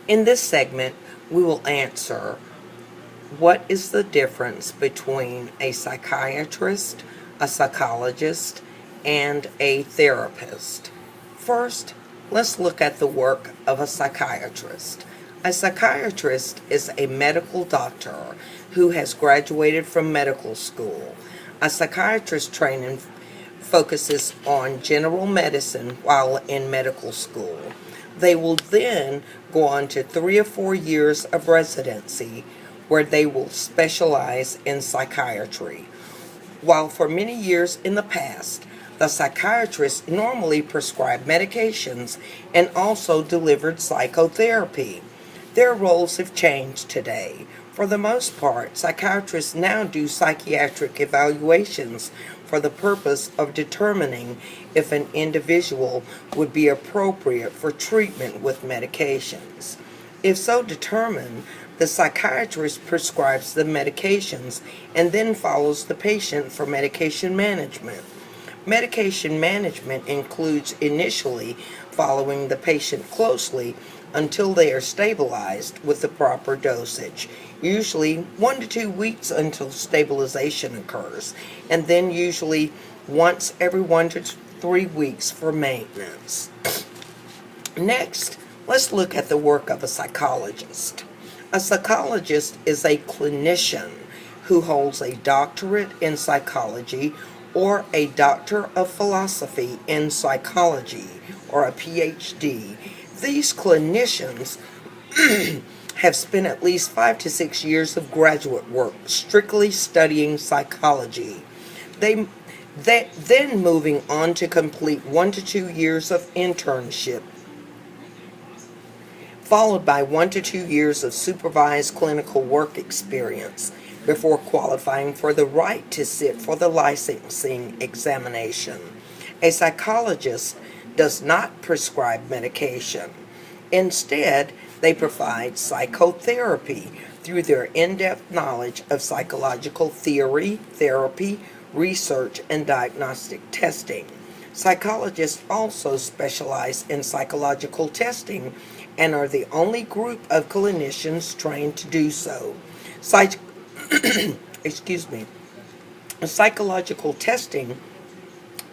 In this segment, we will answer what is the difference between a psychiatrist, a psychologist, and a therapist. First, let's look at the work of a psychiatrist. A psychiatrist is a medical doctor who has graduated from medical school. A psychiatrist training focuses on general medicine while in medical school. They will then go on to 3 or 4 years of residency where they will specialize in psychiatry. While for many years in the past, the psychiatrists normally prescribed medications and also delivered psychotherapy. Their roles have changed today. For the most part, psychiatrists now do psychiatric evaluations for the purpose of determining if an individual would be appropriate for treatment with medications. If so determined, the psychiatrist prescribes the medications and then follows the patient for medication management. Medication management includes initially following the patient closely until they are stabilized with the proper dosage, usually 1 to 2 weeks until stabilization occurs, and then usually once every 1 to 3 weeks for maintenance. Next, let's look at the work of a psychologist. A psychologist is a clinician who holds a doctorate in psychology or a doctor of philosophy in psychology or a PhD. These clinicians have spent at least 5 to 6 years of graduate work strictly studying psychology. They then moving on to complete 1 to 2 years of internship, followed by 1 to 2 years of supervised clinical work experience before qualifying for the right to sit for the licensing examination. A psychologist does not prescribe medication. Instead, they provide psychotherapy through their in-depth knowledge of psychological theory, therapy, research, and diagnostic testing. Psychologists also specialize in psychological testing and are the only group of clinicians trained to do so. Psychological testing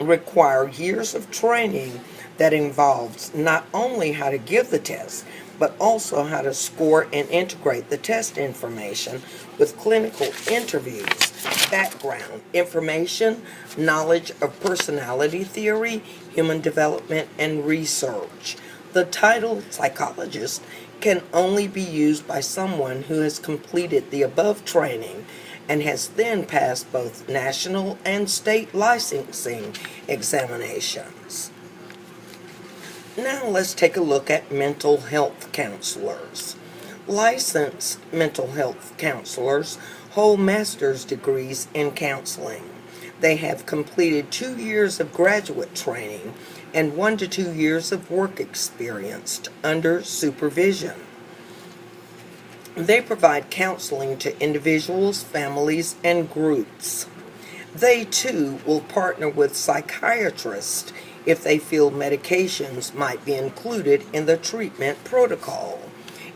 require years of training that involves not only how to give the test, but also how to score and integrate the test information with clinical interviews, background information, knowledge of personality theory, human development, and research. The title psychologist can only be used by someone who has completed the above training and has then passed both national and state licensing examinations. Now let's take a look at mental health counselors. Licensed mental health counselors hold master's degrees in counseling. They have completed 2 years of graduate training and 1 to 2 years of work experience under supervision. They provide counseling to individuals, families, and groups. They too will partner with psychiatrists if they feel medications might be included in the treatment protocol.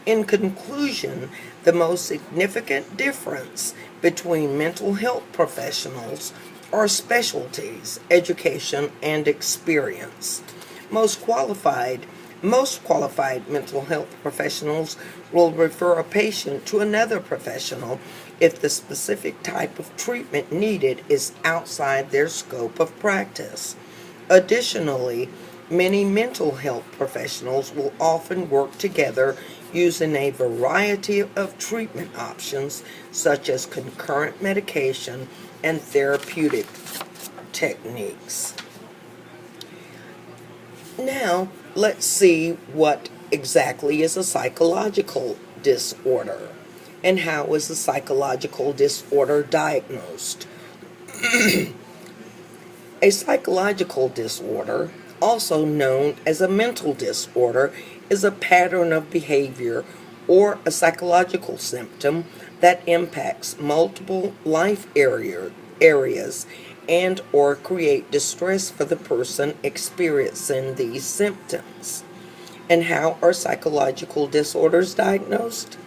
In conclusion, the most significant difference between mental health professionals are specialties, education, and experience. Most qualified mental health professionals will refer a patient to another professional if the specific type of treatment needed is outside their scope of practice. Additionally, many mental health professionals will often work together using a variety of treatment options such as concurrent medication and therapeutic techniques. Now, let's see what exactly is a psychological disorder and how is a psychological disorder diagnosed. A psychological disorder, also known as a mental disorder, is a pattern of behavior or a psychological symptom that impacts multiple life areas and or create distress for the person experiencing these symptoms. And how are psychological disorders diagnosed?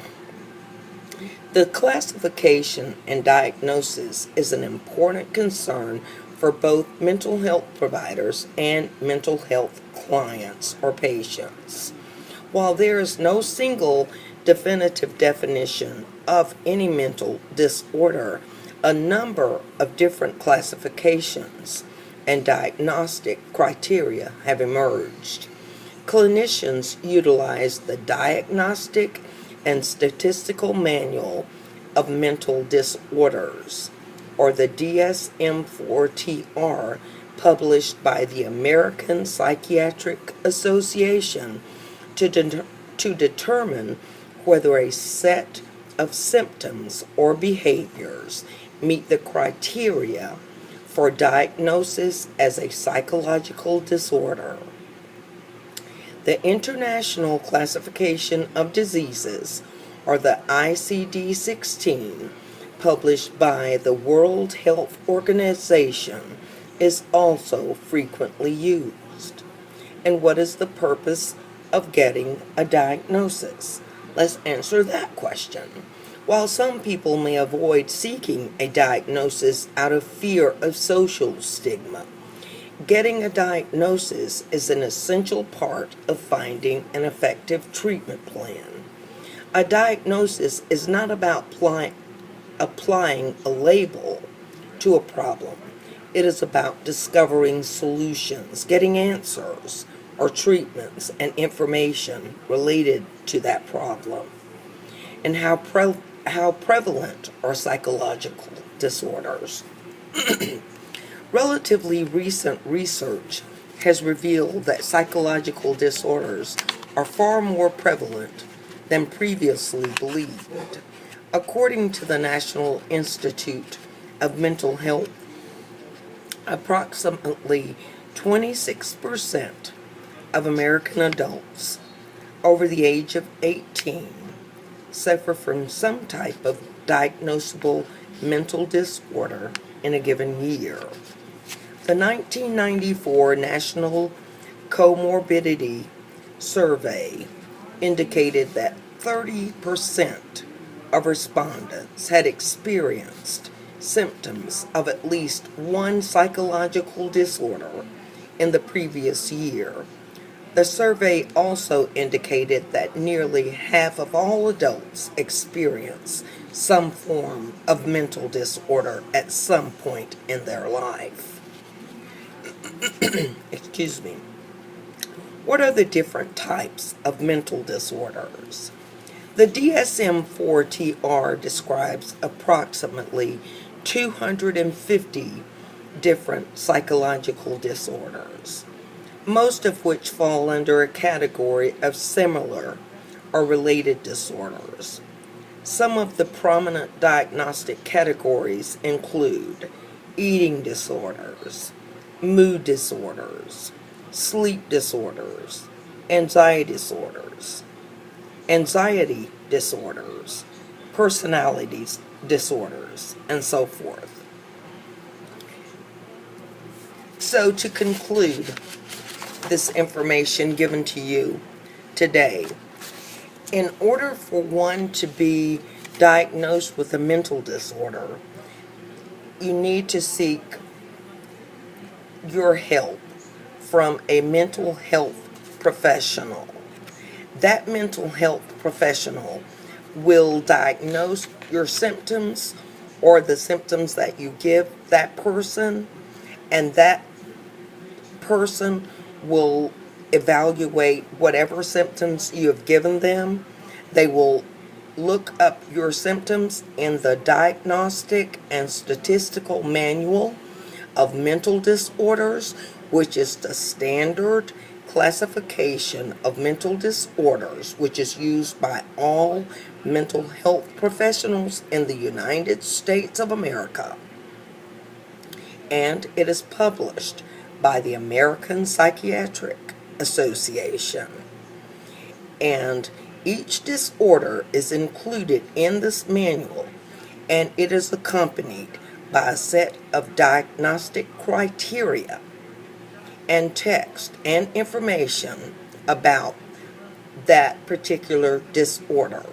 The classification and diagnosis is an important concern for both mental health providers and mental health clients or patients. While there is no single definitive definition of any mental disorder, a number of different classifications and diagnostic criteria have emerged. Clinicians utilize the Diagnostic and Statistical Manual of Mental Disorders, or the DSM-4TR, published by the American Psychiatric Association to determine whether a set of symptoms or behaviors meet the criteria for diagnosis as a psychological disorder. The International Classification of Diseases, or the ICD-16, published by the World Health Organization, is also frequently used. And what is the purpose of getting a diagnosis? Let's answer that question. While some people may avoid seeking a diagnosis out of fear of social stigma, getting a diagnosis is an essential part of finding an effective treatment plan. A diagnosis is not about applying a label to a problem. It is about discovering solutions, getting answers, or treatments and information related to that problem. And how prevalent are psychological disorders? Relatively recent research has revealed that psychological disorders are far more prevalent than previously believed. According to the National Institute of Mental Health, approximately 26% of American adults over the age of 18 suffer from some type of diagnosable mental disorder in a given year. The 1994 National Comorbidity Survey indicated that 30% of respondents had experienced symptoms of at least one psychological disorder in the previous year. The survey also indicated that nearly half of all adults experience some form of mental disorder at some point in their life. Excuse me. What are the different types of mental disorders? The DSM-4TR describes approximately 250 different psychological disorders, most of which fall under a category of similar or related disorders. Some of the prominent diagnostic categories include eating disorders, mood disorders, sleep disorders, anxiety disorders, personality disorders, and so forth. So to conclude this information given to you today, in order for one to be diagnosed with a mental disorder, you need to seek your help from a mental health professional. That mental health professional will diagnose your symptoms or the symptoms that you give that person, and that person will evaluate whatever symptoms you have given them. They will look up your symptoms in the Diagnostic and Statistical Manual of Mental Disorders, which is the standard classification of mental disorders, which is used by all mental health professionals in the United States of America. And it is published by the American Psychiatric Association. And each disorder is included in this manual, and it is accompanied by a set of diagnostic criteria and text and information about that particular disorder.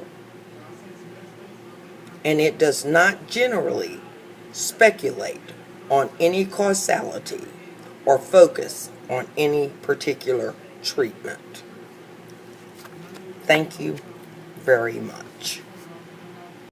And it does not generally speculate on any causality or focus on any particular treatment. Thank you very much.